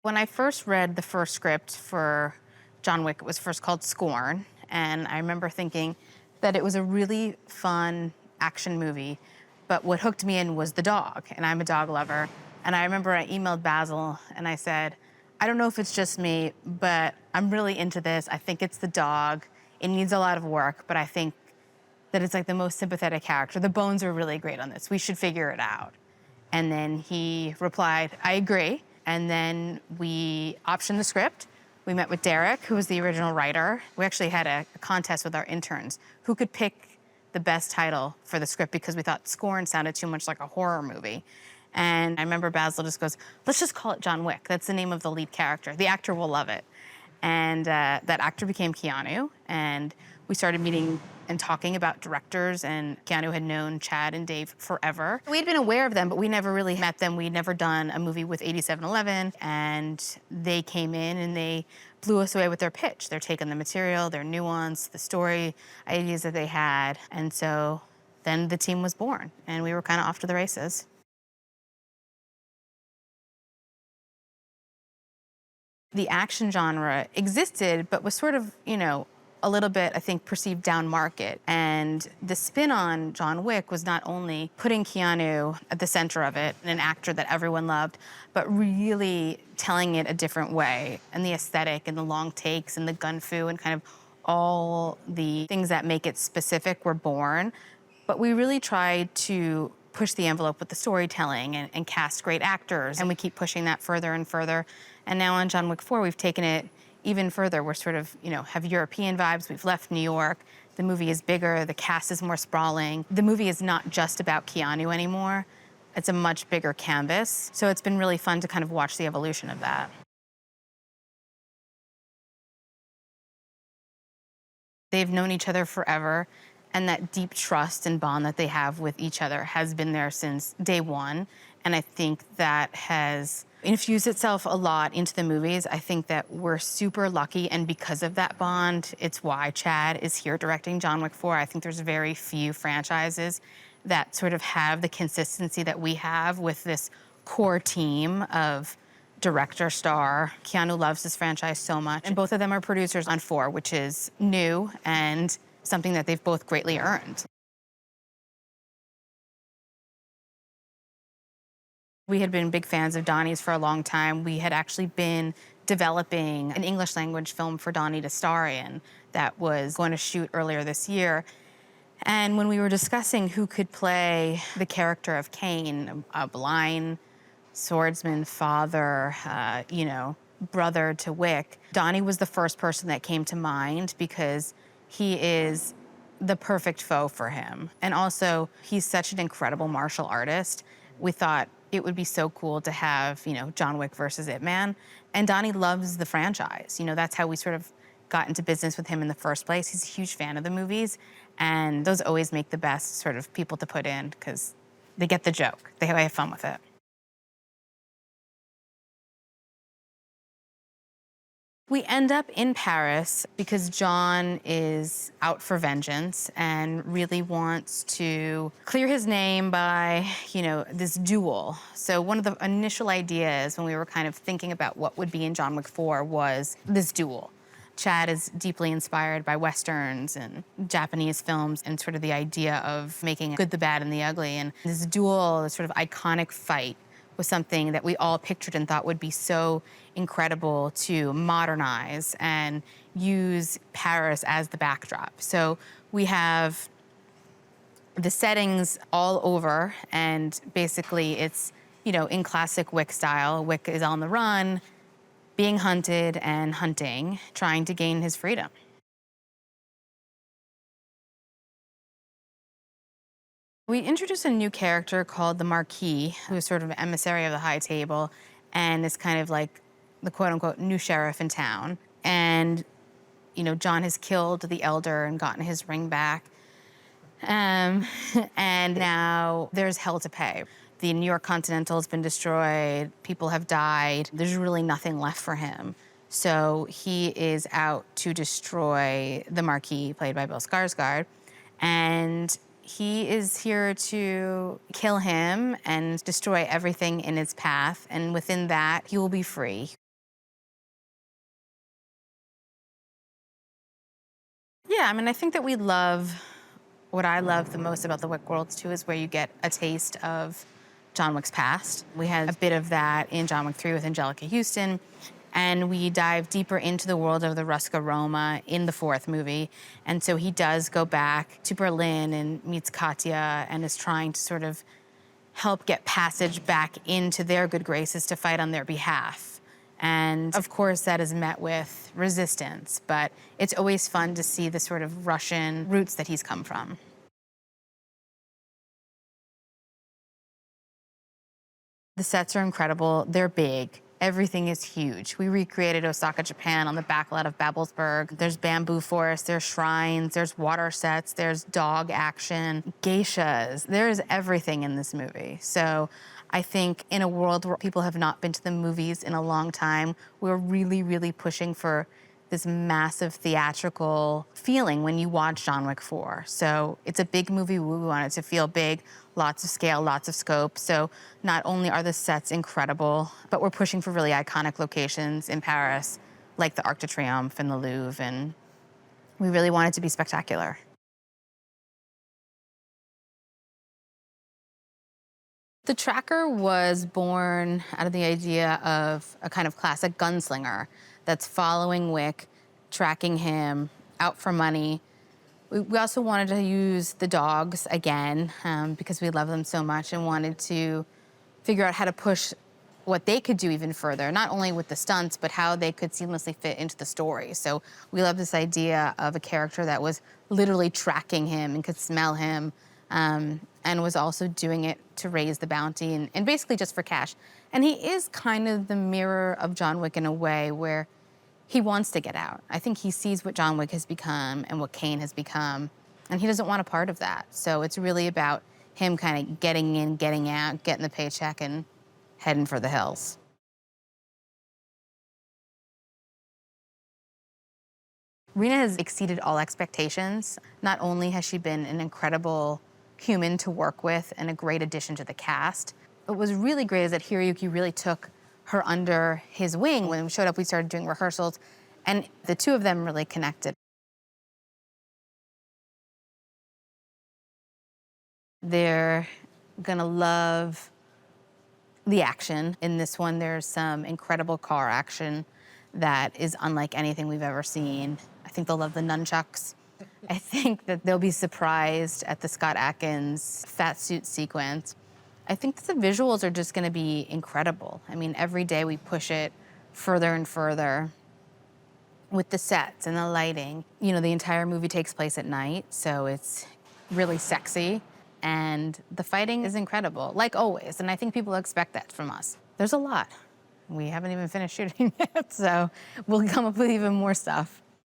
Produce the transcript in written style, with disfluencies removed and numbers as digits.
When I first read the first script for John Wick, it was first called Scorn, and I remember thinking that it was a really fun action movie, but what hooked me in was the dog, and I'm a dog lover. And I remember I emailed Basil and I said, I don't know if it's just me, but I'm really into this. I think it's the dog. It needs a lot of work, but I think that it's like the most sympathetic character. The bones are really great on this. We should figure it out. And then he replied, I agree. And then we optioned the script. We met with Derek, who was the original writer. We actually had a contest with our interns who could pick the best title for the script because we thought Scorn sounded too much like a horror movie. And I remember Basil just goes, let's just call it John Wick. That's the name of the lead character. The actor will love it. And that actor became Keanu, and we started meeting and talking about directors, and Keanu had known Chad and Dave forever. We'd been aware of them, but we never really met them. We'd never done a movie with 8711, and they came in and they blew us away with their pitch, their take on the material, their nuance, the story ideas that they had. And so then the team was born, and we were kind of off to the races. The action genre existed, but was sort of, a little bit, I think, perceived down market. And the spin on John Wick was not only putting Keanu at the center of it, an actor that everyone loved, but really telling it a different way. And the aesthetic and the long takes and the gun fu and kind of all the things that make it specific were born. But we really tried to push the envelope with the storytelling and cast great actors. And we keep pushing that further and further. And now on John Wick 4, we've taken it even further. We're sort of, have European vibes. We've left New York. The movie is bigger. The cast is more sprawling. The movie is not just about Keanu anymore. It's a much bigger canvas. So it's been really fun to kind of watch the evolution of that. They've known each other forever, and that deep trust and bond that they have with each other has been there since day one. And I think that has infused itself a lot into the movies. I think that we're super lucky, and because of that bond, it's why Chad is here directing John Wick 4. I think there's very few franchises that sort of have the consistency that we have with this core team of director, star. Keanu loves this franchise so much, and both of them are producers on 4, which is new and something that they've both greatly earned. We had been big fans of Donnie's for a long time. We had actually been developing an English language film for Donnie to star in that was going to shoot earlier this year. And when we were discussing who could play the character of Kane, a blind swordsman, father, brother to Wick, Donnie was the first person that came to mind because he is the perfect foe for him. And also, he's such an incredible martial artist. We thought it would be so cool to have, John Wick versus Ip Man. And Donnie loves the franchise. That's how we sort of got into business with him in the first place. He's a huge fan of the movies, and those always make the best sort of people to put in because they get the joke. They have fun with it. We end up in Paris because John is out for vengeance and really wants to clear his name by, this duel. So one of the initial ideas when we were kind of thinking about what would be in John Wick 4 was this duel. Chad is deeply inspired by Westerns and Japanese films and sort of the idea of making good, the bad, and the ugly. And this duel, this sort of iconic fight, was something that we all pictured and thought would be so incredible to modernize and use Paris as the backdrop. So we have the settings all over, and basically it's, in classic Wick style. Wick is on the run, being hunted and hunting, trying to gain his freedom. We introduced a new character called the Marquis, who is sort of an emissary of the high table and is kind of like the quote-unquote new sheriff in town. And, John has killed the elder and gotten his ring back. And now there's hell to pay. The New York Continental has been destroyed. People have died. There's really nothing left for him. So he is out to destroy the Marquis, played by Bill Skarsgård. And he is here to kill him and destroy everything in his path. And within that, he will be free. Yeah, I mean, I think that what I love the most about the Wick worlds too is where you get a taste of John Wick's past. We had a bit of that in John Wick 3 with Angelica Houston, and we dive deeper into the world of the Ruska Roma in the fourth movie. And so he does go back to Berlin and meets Katya and is trying to sort of help get passage back into their good graces to fight on their behalf. And of course, that is met with resistance, but it's always fun to see the sort of Russian roots that he's come from. The sets are incredible. They're big. Everything is huge. We recreated Osaka, Japan on the backlot of Babelsberg. There's bamboo forests, there's shrines, there's water sets, there's dog action, geishas. There's everything in this movie. So I think in a world where people have not been to the movies in a long time, we're really, really pushing for this massive theatrical feeling when you watch John Wick 4. So it's a big movie. We want it to feel big, lots of scale, lots of scope. So not only are the sets incredible, but we're pushing for really iconic locations in Paris, like the Arc de Triomphe and the Louvre, and we really want it to be spectacular. The tracker was born out of the idea of a kind of classic gunslinger that's following Wick, tracking him out for money. We also wanted to use the dogs again because we love them so much and wanted to figure out how to push what they could do even further, not only with the stunts, but how they could seamlessly fit into the story. So we love this idea of a character that was literally tracking him and could smell him, and was also doing it to raise the bounty and basically just for cash. And he is kind of the mirror of John Wick in a way where he wants to get out. I think he sees what John Wick has become and what Kane has become, and he doesn't want a part of that. So it's really about him kind of getting in, getting out, getting the paycheck, and heading for the hills. Rena has exceeded all expectations. Not only has she been an incredible human to work with and a great addition to the cast, what was really great is that Hiroyuki really took her under his wing. When we showed up, we started doing rehearsals, and the two of them really connected. They're gonna love the action. In this one, there's some incredible car action that is unlike anything we've ever seen. I think they'll love the nunchucks. I think that they'll be surprised at the Scott Adkins fat suit sequence. I think that the visuals are just gonna be incredible. I mean, every day we push it further and further with the sets and the lighting. You know, the entire movie takes place at night, so it's really sexy. And the fighting is incredible, like always. And I think people expect that from us. There's a lot. We haven't even finished shooting yet, so we'll come up with even more stuff.